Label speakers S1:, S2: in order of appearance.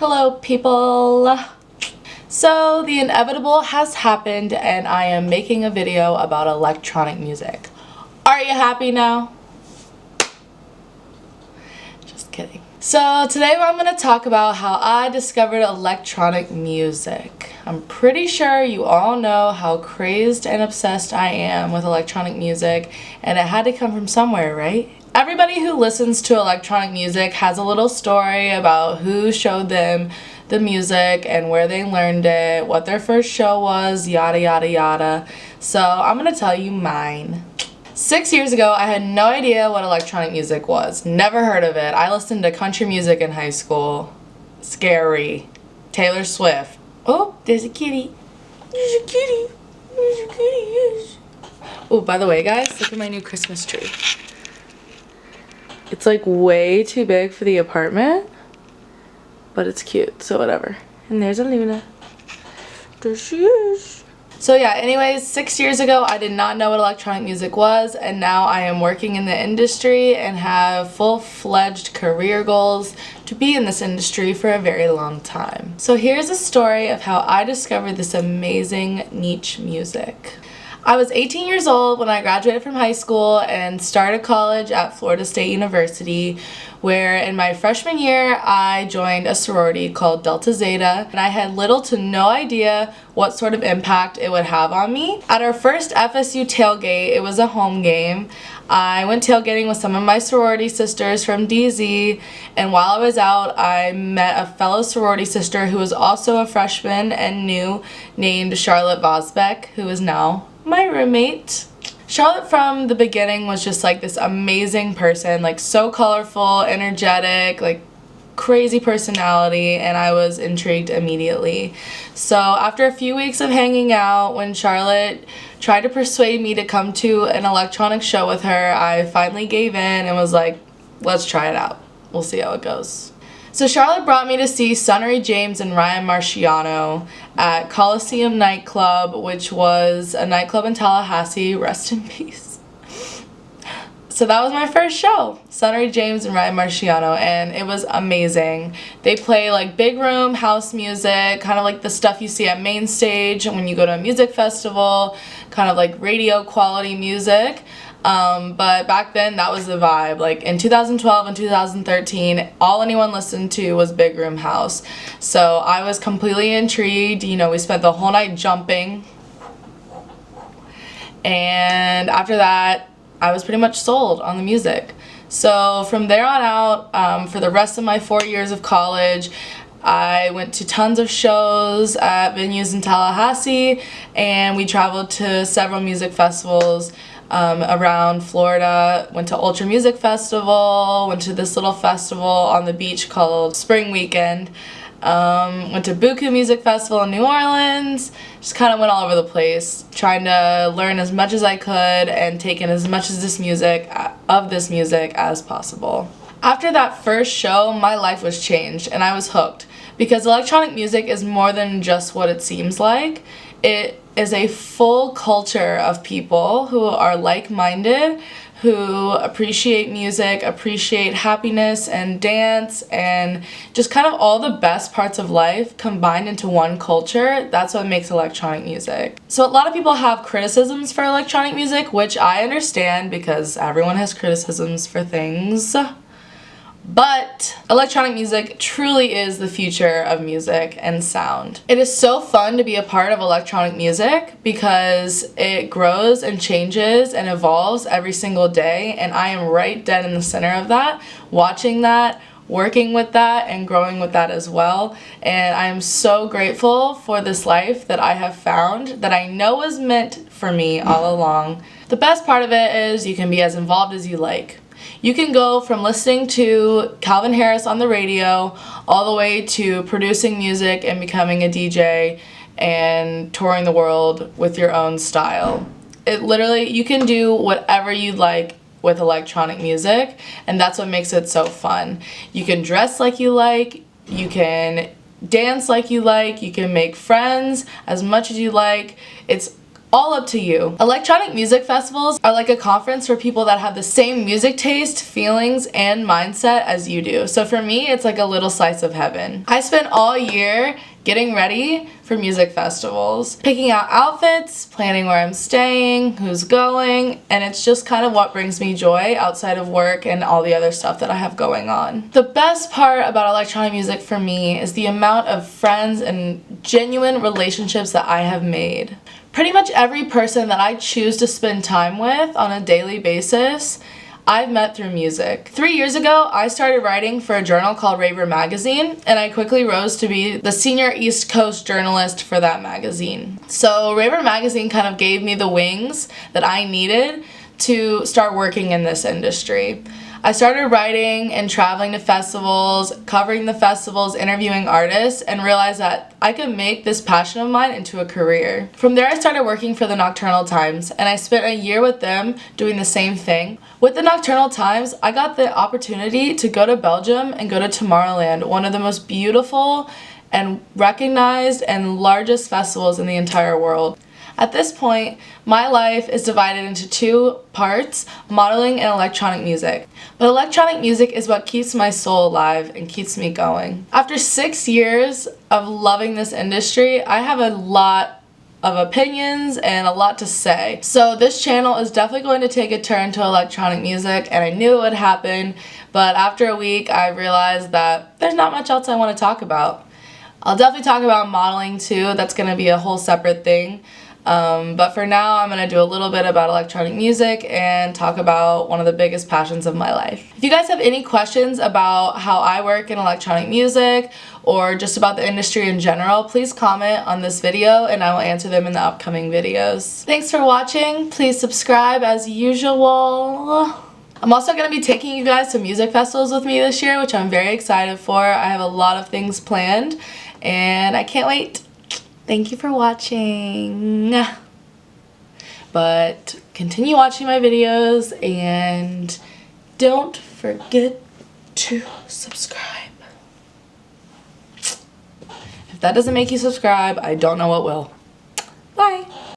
S1: Hello people! So the inevitable has happened and I am making a video about electronic music. Are you happy now? Just kidding. So today I'm going to talk about how I discovered electronic music. I'm pretty sure you all know how crazed and obsessed I am with electronic music, and it had to come from somewhere, right? Everybody who listens to electronic music has a little story about who showed them the music and where they learned it, what their first show was, yada yada yada. So I'm gonna tell you mine. 6 years ago, I had no idea what electronic music was. Never heard of it. I listened to country music in high school. Scary. Taylor Swift. Oh, there's a kitty. There's a kitty. There's a kitty, yes. Oh, by the way, guys, look at my new Christmas tree. It's like way too big for the apartment, but it's cute, so whatever. And there's a Luna. There she is. So yeah, anyways, 6 years ago I did not know what electronic music was, and now I am working in the industry and have full-fledged career goals to be in this industry for a very long time. So here's a story of how I discovered this amazing niche music. I was 18 years old when I graduated from high school and started college at Florida State University, where in my freshman year I joined a sorority called Delta Zeta, and I had little to no idea what sort of impact it would have on me. At our first FSU tailgate, it was a home game. I went tailgating with some of my sorority sisters from DZ, and while I was out, I met a fellow sorority sister who was also a freshman and new, named Charlotte Vosbeck, who is now my roommate. Charlotte from the beginning was just like this amazing person, like so colorful, energetic, like crazy personality, and I was intrigued immediately. So after a few weeks of hanging out, when Charlotte tried to persuade me to come to an electronic show with her, I finally gave in and was like, let's try it out. We'll see how it goes. So Charlotte brought me to see Sunnery James and Ryan Marciano at Coliseum Nightclub, which was a nightclub in Tallahassee. Rest in peace. So that was my first show, Sunnery James and Ryan Marciano, and it was amazing. They play like big room house music, kind of like the stuff you see at main stage when you go to a music festival, kind of like radio quality music. But back then that was the vibe. Like in 2012 and 2013, all anyone listened to was big room house. So I was completely intrigued. You know, we spent the whole night jumping, and after that I was pretty much sold on the music. So from there on out, for the rest of my 4 years of college, I went to tons of shows at venues in Tallahassee, and we traveled to several music festivals around Florida. Went to Ultra Music Festival, went to this little festival on the beach called Spring Weekend, went to Buku Music Festival in New Orleans. Just kind of went all over the place, trying to learn as much as I could and take in as much of this music as possible. After that first show, my life was changed and I was hooked, because electronic music is more than just what it seems like. It is a full culture of people who are like-minded, who appreciate music, appreciate happiness and dance, and just kind of all the best parts of life combined into one culture. That's what makes electronic music. So a lot of people have criticisms for electronic music, which I understand because everyone has criticisms for things. But electronic music truly is the future of music and sound. It is so fun to be a part of electronic music because it grows and changes and evolves every single day, and I am right dead in the center of that, watching that, working with that, and growing with that as well. And I am so grateful for this life that I have found, that I know was meant for me all along. The best part of it is you can be as involved as you like. You can go from listening to Calvin Harris on the radio all the way to producing music and becoming a DJ and touring the world with your own style. It literally, you can do whatever you like with electronic music, and that's what makes it so fun. You can dress like you like, you can dance like you like, you can make friends as much as you like. It's all up to you. Electronic music festivals are like a conference for people that have the same music taste, feelings, and mindset as you do. So for me, it's like a little slice of heaven. I spent all year getting ready for music festivals, picking out outfits, planning where I'm staying, who's going, and it's just kind of what brings me joy outside of work and all the other stuff that I have going on. The best part about electronic music for me is the amount of friends and genuine relationships that I have made. Pretty much every person that I choose to spend time with on a daily basis, I've met through music. 3 years ago, I started writing for a journal called Raver Magazine, and I quickly rose to be the senior East Coast journalist for that magazine. So Raver Magazine kind of gave me the wings that I needed to start working in this industry. I started writing and traveling to festivals, covering the festivals, interviewing artists, and realized that I could make this passion of mine into a career. From there, I started working for the Nocturnal Times, and I spent a year with them doing the same thing. With the Nocturnal Times, I got the opportunity to go to Belgium and go to Tomorrowland, one of the most beautiful and recognized and largest festivals in the entire world. At this point, my life is divided into two parts, modeling and electronic music. But electronic music is what keeps my soul alive and keeps me going. After 6 years of loving this industry, I have a lot of opinions and a lot to say. So this channel is definitely going to take a turn to electronic music, and I knew it would happen, but after a week I realized that there's not much else I want to talk about. I'll definitely talk about modeling too, that's going to be a whole separate thing. But for now, I'm going to do a little bit about electronic music and talk about one of the biggest passions of my life. If you guys have any questions about how I work in electronic music or just about the industry in general, please comment on this video and I will answer them in the upcoming videos. Thanks for watching. Please subscribe as usual. I'm also going to be taking you guys to music festivals with me this year, which I'm very excited for. I have a lot of things planned and I can't wait. Thank you for watching, but continue watching my videos and don't forget to subscribe. If that doesn't make you subscribe, I don't know what will.